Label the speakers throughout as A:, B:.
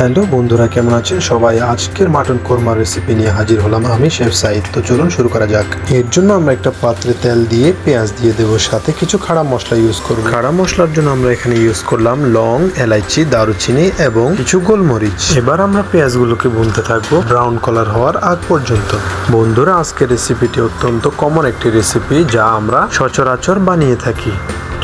A: Hello বন্ধুরা, কেমন আছেন সবাই? আজকের মাটন কোরমা রেসিপি নিয়ে হাজির হলাম আমি শেফ সাইদ। তো চলুন শুরু করা যাক। এর জন্য আমরা একটা পাত্রে তেল দিয়ে পেঁয়াজ দিয়ে দেবো, সাথে কিছু খাড়া মশলা ইউজ করব। খাড়া মশলার জন্য আমরা এখানে ইউজ করলাম লং, এলাইচি, দারুচিনি এবং কিছু গোলমরিচ। এবার আমরা পেঁয়াজগুলোকে ভুনতে থাকবো ব্রাউন কালার হওয়ার আগ পর্যন্ত। বন্ধুরা, আজকের রেসিপিটি অত্যন্ত কমন একটি রেসিপি যা আমরা সচরাচর বানিয়ে থাকি,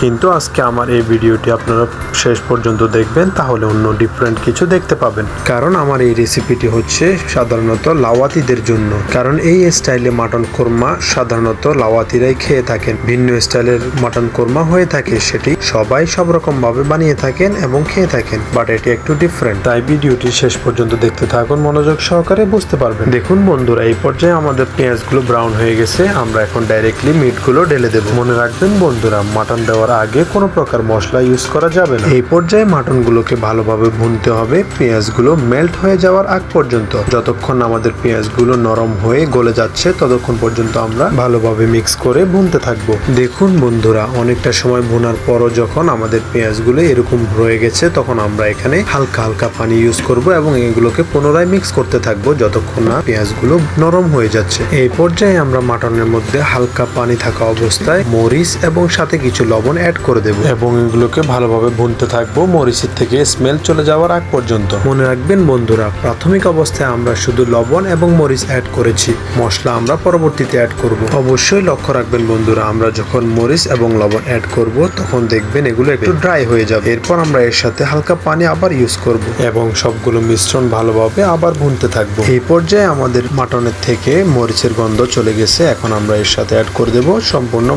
A: কিন্তু আজকে আমার এই ভিডিওটি আপনারা শেষ পর্যন্ত দেখবেন, তাহলে অন্য ডিফারেন্ট কিছু দেখতে পাবেন। কারণ আমার এই রেসিপিটি হচ্ছে সাধারণত লাওয়াতিদের জন্য, কারণ এই স্টাইলে মাটন কোরমা সাধারণত লাওয়াতিরাই খেয়ে থাকেন। ভিন্ন স্টাইলের মাটন কোরমা হয়ে থাকে, সেটি সবাই সব রকম ভাবে বানিয়ে থাকেন এবং খেয়ে থাকেন, বাট এটি একটু ডিফারেন্ট। তাই ভিডিওটি শেষ পর্যন্ত দেখতে থাকুন, মনোযোগ সহকারে বুঝতে পারবেন। দেখুন বন্ধুরা, এই পর্যায়ে আমাদের পেঁয়াজগুলো ব্রাউন হয়ে গেছে। আমরা এখন ডাইরেক্টলি মিটগুলো ঢেলে দেবো। মনে রাখবেন বন্ধুরা, মাটন দেওয়ার আগে কোনো প্রকার মশলা ইউজ করা যাবে না। এই পর্যায়ে মাটনগুলোকে ভালোভাবে ভুনতে হবে পেঁয়াজগুলো মেল্ট হয়ে যাওয়ার আগ পর্যন্ত। যতক্ষণ আমাদের পেঁয়াজগুলো নরম হয়ে গলে যাচ্ছে ততক্ষণ পর্যন্ত আমরা ভালোভাবে মিক্স করে ভুনতে থাকবো। দেখুন বন্ধুরা, অনেকটা সময় ভুনার পরও যখন আমাদের পেঁয়াজগুলো এরকম হয়ে গেছে, তখন আমরা এখানে হালকা হালকা পানি ইউজ করব এবং এগুলোকে পুনরায় মিক্স করতে থাকবো যতক্ষণ না পেঁয়াজগুলো নরম হয়ে যাচ্ছে। এই পর্যায়ে আমরা মাটনের মধ্যে হালকা পানি থাকা অবস্থায় মরিচ এবং সাথে কিছু লবণ অ্যাড করে দেব এবং এগুলোকে ভালোভাবে ভুনতে থাকবো মরিচের থেকে স্মেল চলে যাওয়ার আগ পর্যন্ত। মনে রাখবেন বন্ধুরা, প্রাথমিক অবস্থায় আমরা শুধু লবণ এবং মরিচ অ্যাড করেছি, মশলা আমরা পরবর্তীতে অ্যাড করব। অবশ্যই লক্ষ্য রাখবেন বন্ধুরা, আমরা যখন মরিচ এবং লবণ অ্যাড করব তখন দেখবেন এগুলো একটু ড্রাই হয়ে যাবে। এরপর আমরা এর সাথে হালকা পানি আবার ইউজ করব এবং সবগুলো মিশ্রণ ভালোভাবে আবার ভুনতে থাকবো। এই পর্যায়ে আমাদের মাটনের থেকে মরিচের গন্ধ চলে গেছে। এখন আমরা এর সাথে অ্যাড করে দেব সম্পূর্ণ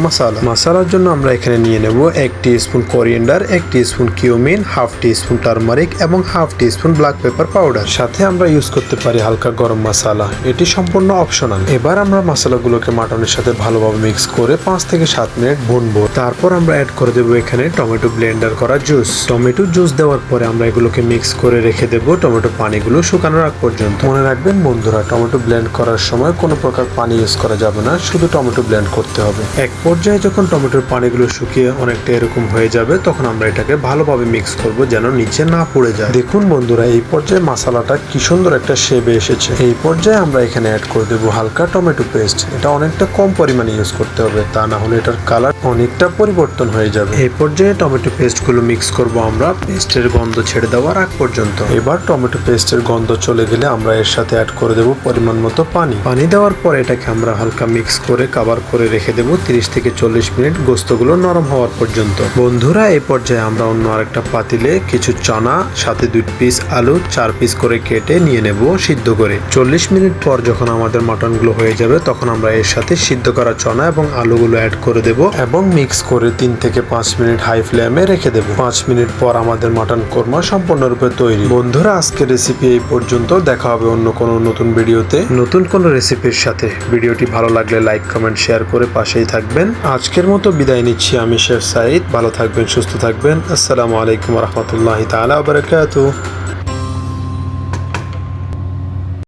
A: মশলার জন্য আমরা এখানে নিয়ে নেব 1 teaspoon coriander, 1 teaspoon cumin, half teaspoon turmeric এবং half teaspoon black pepper powder. সাথে আমরা ইউজ করতে পারি হালকা গরম মশলা, এটি সম্পূর্ণ অপশনাল। এবার আমরা মশলাগুলোকে মাটনের সাথে ভালোভাবে মিক্স করে 5 থেকে 7 মিনিট ভুনবো। তারপর আমরা অ্যাড করে দেবো এখানে টমেটো ব্লেন্ডার করা জুস। টমেটো জুস দেওয়ার পরে আমরা এগুলোকে মিক্স করে রেখে দেবো টমেটো পানিগুলো শুকানোর আগ পর্যন্ত। মনে রাখবেন বন্ধুরা, টমেটো ব্লেন্ড করার সময় কোনো প্রকার পানি ইউজ করা যাবে না, শুধু টমেটো ব্লেন্ড করতে হবে। এক পর্যায়ে যখন টমেটোর পানিগুলো শুকিয়ে অনেকটা এরকম হয়ে যাবে, তখন আমরা এটাকে ভালোভাবে মিক্স করব যেন নিচে না পড়ে যায়। দেখুন বন্ধুরা, এই পর্যায়ে মশলাটা কি সুন্দর একটা শেপে এসেছে। এই পর্যায়ে আমরা এখানে অ্যাড করে দেবো হালকা টমেটো পেস্ট। এটা অনেকটা কম পরিমাণে ইউজ করতে হবে, তা না হলে এটার কালার অনেকটা পরিবর্তন হয়ে যাবে। এই পর্যায়ে টমেটো পেস্ট গুলো মিক্স করব আমরা পেস্টের গন্ধ ছেড়ে দেওয়ার আগ পর্যন্ত। এবার টমেটো পেস্টের গন্ধ চলে গেলে আমরা এর সাথে অ্যাড করে দেবো পরিমাণ মতো পানি দেওয়ার পর এটাকে আমরা হালকা মিক্স করে কভার করে রেখে দেবো 30 থেকে 40 মিনিট গোস্তগুলো নরম হওয়ার পর্যন্ত। বন্ধুরা, এই পর্যায়ে আমরা অন্য আরেকটা পাতিলে কিছু চানা, সাথে 2 পিস আলু 4 পিস করে কেটে নিয়ে নেব সিদ্ধ করে। 40 মিনিট পর যখন আমাদের মাটনগুলো হয়ে যাবে, তখন আমরা এর সাথে সিদ্ধ করা চানা এবং আলুগুলো অ্যাড করে দেব এবং মিক্স করে 3 থেকে 5 মিনিট হাই ফ্লেমে রেখে দেব। 5 মিনিট পর আমাদের মাটন কোরমা সম্পূর্ণরূপে তৈরি। বন্ধুরা, আজকের রেসিপি এই পর্যন্ত। দেখা হবে অন্য কোনো নতুন ভিডিওতে নতুন কোনো রেসিপির সাথে। ভিডিওটি ভালো লাগলে লাইক, কমেন্ট, শেয়ার করে পাশেই থাকবেন। আজকের মতো বিদায় নিচ্ছি আমি শেফ সাইদ। ভালো থাকবেন, সুস্থ থাকবেন। আসসালামু আলাইকুম ওয়া রাহমাতুল্লাহি তাআলা ওয়া বারাকাতুহু।